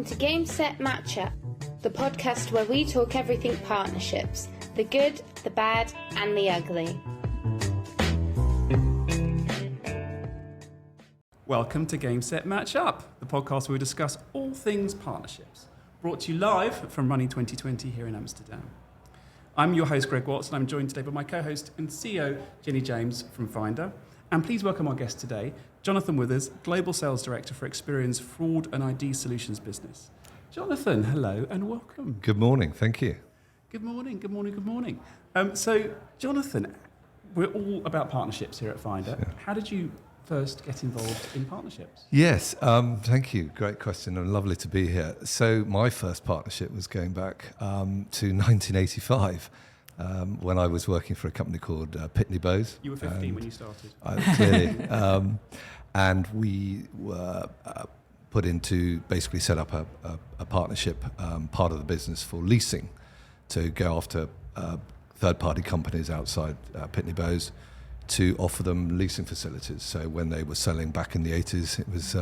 Welcome to Game Set Matchup, the podcast where we talk everything partnerships, the good, the bad, and the ugly. Welcome to Game Set Matchup, the podcast where we discuss all things partnerships. Brought to you live from Money20 here in Amsterdam. I'm your host, Greg Watts, and I'm joined today by my co-host and CEO, Jenny James from Finder. And please welcome our guest today, Jonathan Withers, Global Sales Director for Experian's Fraud and ID Solutions business. Jonathan, hello and welcome. Good morning, thank you. Good morning. So, Jonathan, we're all about partnerships here at Finder. Yeah. How did you first get involved in partnerships? Yes, thank you. Great question and lovely to be here. So my first partnership was going back to 1985 when I was working for a company called Pitney Bowes. You were 15 when you started. Clearly. And we were put in to basically set up a partnership, part of the business for leasing, to go after third-party companies outside Pitney Bowes, to offer them leasing facilities. So when they were selling back in the 80s, it was,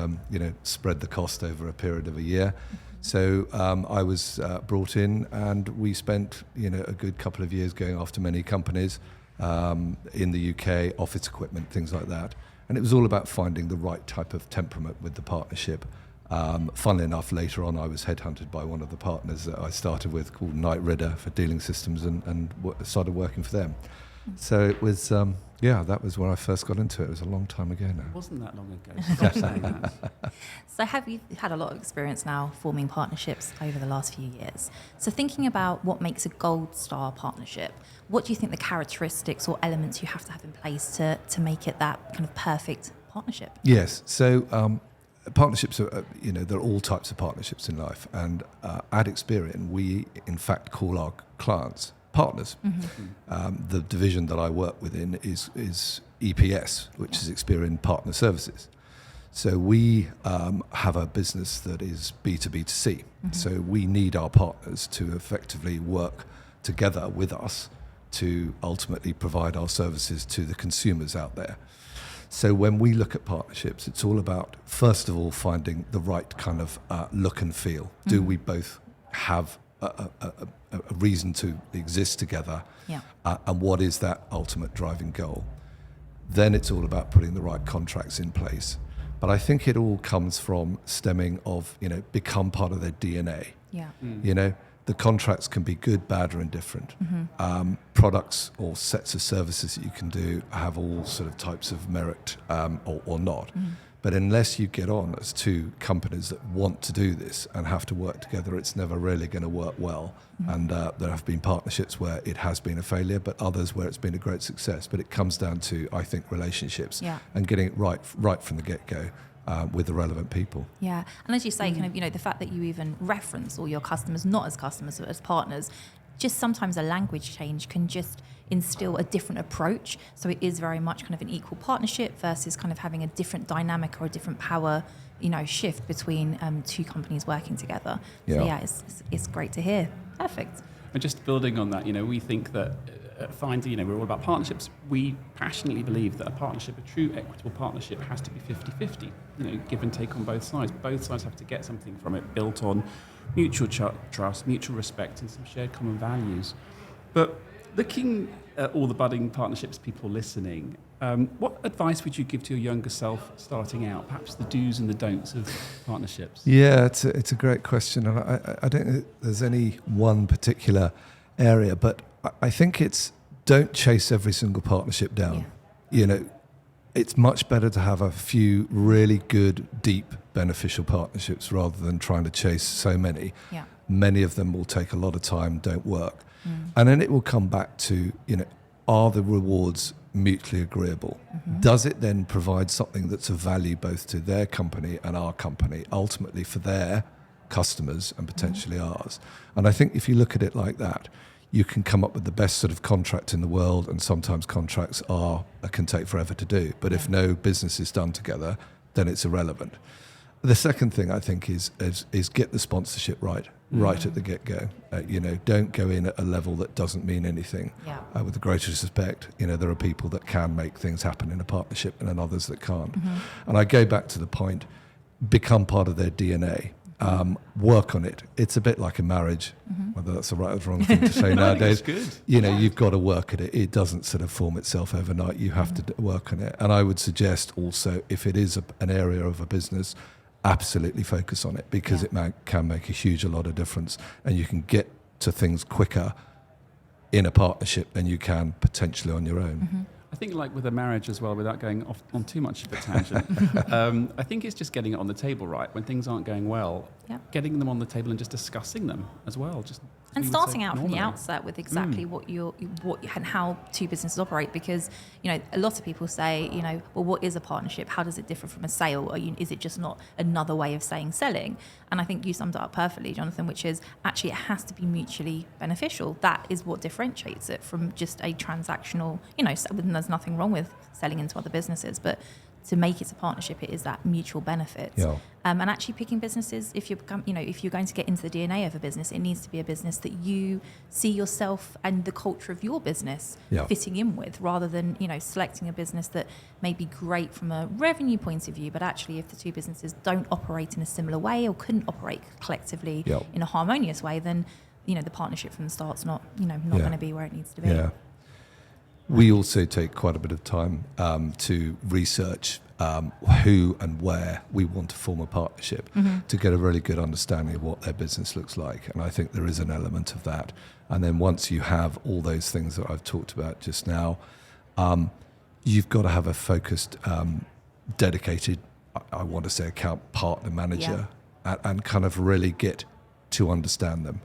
spread the cost over a period of a year. So I was brought in, and we spent, a good couple of years going after many companies in the UK, office equipment, things like that. And it was all about finding the right type of temperament with the partnership. Funnily enough, later on, I was headhunted by one of the partners that I started with, called Knight Ridder for dealing systems, and started working for them. So it was, that was when I first got into it. It was a long time ago now. It wasn't that long ago. Stop saying that. So have you had a lot of experience now forming partnerships over the last few years? So thinking about what makes a gold star partnership, what do you think the characteristics or elements you have to have in place to make it that kind of perfect partnership? Yes. So partnerships are, there are all types of partnerships in life. And at Experian, we in fact call our clients partners. Mm-hmm. The division that I work within is EPS, which is Experian Partner Services. So we have a business that is B2B2C. Mm-hmm. So we need our partners to effectively work together with us to ultimately provide our services to the consumers out there. So when we look at partnerships, it's all about, first of all, finding the right kind of look and feel. Mm-hmm. Do we both have a reason to exist together, and what is that ultimate driving goal? Then it's all about putting the right contracts in place. But I think it all comes from stemming of, become part of their DNA. Yeah. Mm. The contracts can be good, bad, or indifferent. Mm-hmm. Products or sets of services that you can do have all sort of types of merit or not. Mm. But unless you get on as two companies that want to do this and have to work together, it's never really going to work well. Mm-hmm. And there have been partnerships where it has been a failure, but others where it's been a great success. But it comes down to, I think, relationships and getting it right from the get-go with the relevant people. Yeah, and as you say, kind of, the fact that you even reference all your customers, not as customers, but as partners, just sometimes a language change can just instill a different approach. So it is very much kind of an equal partnership versus kind of having a different dynamic or a different power, shift between two companies working together. So it's great to hear. Perfect. And just building on that, we think that at Finder, we're all about partnerships. We passionately believe that a partnership, a true equitable partnership, has to be 50-50, give and take on both sides. Both sides have to get something from it, built on mutual trust, mutual respect, and some shared common values. But looking at all the budding partnerships people listening, what advice would you give to your younger self starting out? Perhaps the do's and the don'ts of partnerships? Yeah, it's a great question. And I don't think there's any one particular area, but I think it's don't chase every single partnership down. Yeah. It's much better to have a few really good, deep, beneficial partnerships rather than trying to chase so many. Yeah. Many of them will take a lot of time, don't work. Mm. And then it will come back to, are the rewards mutually agreeable? Mm-hmm. Does it then provide something that's of value both to their company and our company, ultimately for their customers and potentially ours? And I think if you look at it like that, you can come up with the best sort of contract in the world, and sometimes contracts can take forever to do. But if no business is done together, then it's irrelevant. The second thing I think is get the sponsorship right at the get-go. Don't go in at a level that doesn't mean anything. Yeah. With the greatest respect, there are people that can make things happen in a partnership and then others that can't. Mm-hmm. And I go back to the point, become part of their DNA. work on it. It's a bit like a marriage, whether that's the right or the wrong thing to say nowadays. Good. You know, you've got to work at it. It doesn't sort of form itself overnight. You have to work on it. And I would suggest also, if it is an area of a business, absolutely focus on it, because it can make a lot of difference, and you can get to things quicker in a partnership than you can potentially on your own. I think, like with a marriage as well, without going off on too much of a tangent, I think it's just getting it on the table, right? When things aren't going well, getting them on the table and just discussing them as well. And starting out from the outset with exactly what and how two businesses operate, because you know a lot of people say, you know, well, what is a partnership? How does it differ from a sale? Is it just not another way of saying selling? And I think you summed it up perfectly, Jonathan, which is actually it has to be mutually beneficial. That is what differentiates it from just a transactional. You know, there's nothing wrong with selling into other businesses, but to make it a partnership, it is that mutual benefit. And actually picking businesses, if you're going to get into the DNA of a business, it needs to be a business that you see yourself and the culture of your business fitting in with, rather than, you know, selecting a business that may be great from a revenue point of view, but actually if the two businesses don't operate in a similar way or couldn't operate collectively in a harmonious way, then, you know, the partnership from the start's not going to be where it needs to be. We also take quite a bit of time to research who and where we want to form a partnership to get a really good understanding of what their business looks like. And I think there is an element of that. And then once you have all those things that I've talked about just now, you've got to have a focused, dedicated, I want to say, account partner manager and kind of really get to understand them.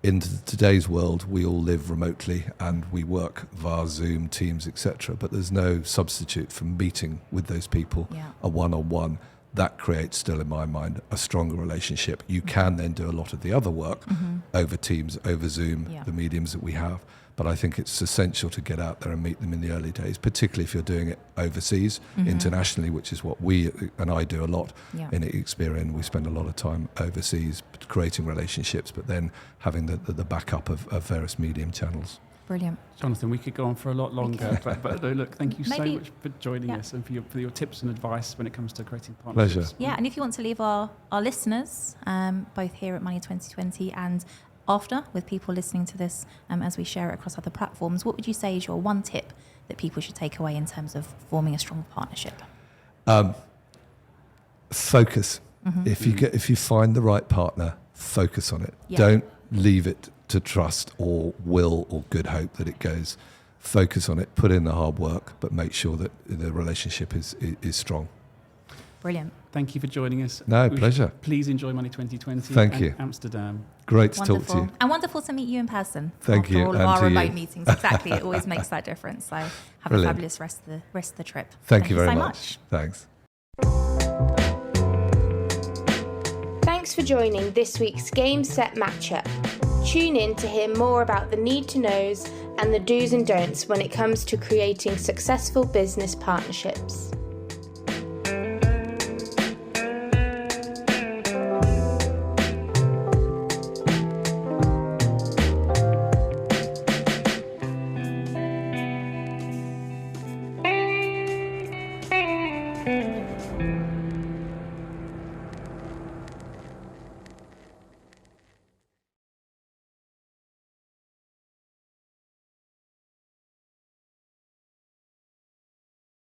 In today's world, we all live remotely and we work via Zoom, Teams, etc. But there's no substitute for meeting with those people, a one-on-one. That creates, still in my mind, a stronger relationship. You can then do a lot of the other work over Teams, over Zoom, the mediums that we have. But I think it's essential to get out there and meet them in the early days, particularly if you're doing it overseas, internationally, which is what we and I do a lot in Experian. We spend a lot of time overseas creating relationships, but then having the backup of various medium channels. Brilliant. Jonathan, we could go on for a lot longer, but look, thank you so much for joining us and for your tips and advice when it comes to creating partnerships. Pleasure. Yeah, and if you want to leave our listeners, both here at Money20 and after, with people listening to this as we share it across other platforms, what would you say is your one tip that people should take away in terms of forming a strong partnership? Focus. If you find the right partner, focus on it. Don't leave it to trust or will or good hope that it goes. Focus on it, put in the hard work, but make sure that the relationship is strong. Brilliant. Thank you for joining us. No, pleasure. Please enjoy Money2020. Thank you. Amsterdam. Great to talk to you. And wonderful to meet you in person. Thank after you. all of our remote meetings. Exactly. It always makes that difference. So have a fabulous rest of the trip. Thank you very so much. Thanks. Thanks for joining this week's Game Set Matchup. Tune in to hear more about the need to knows and the do's and don'ts when it comes to creating successful business partnerships.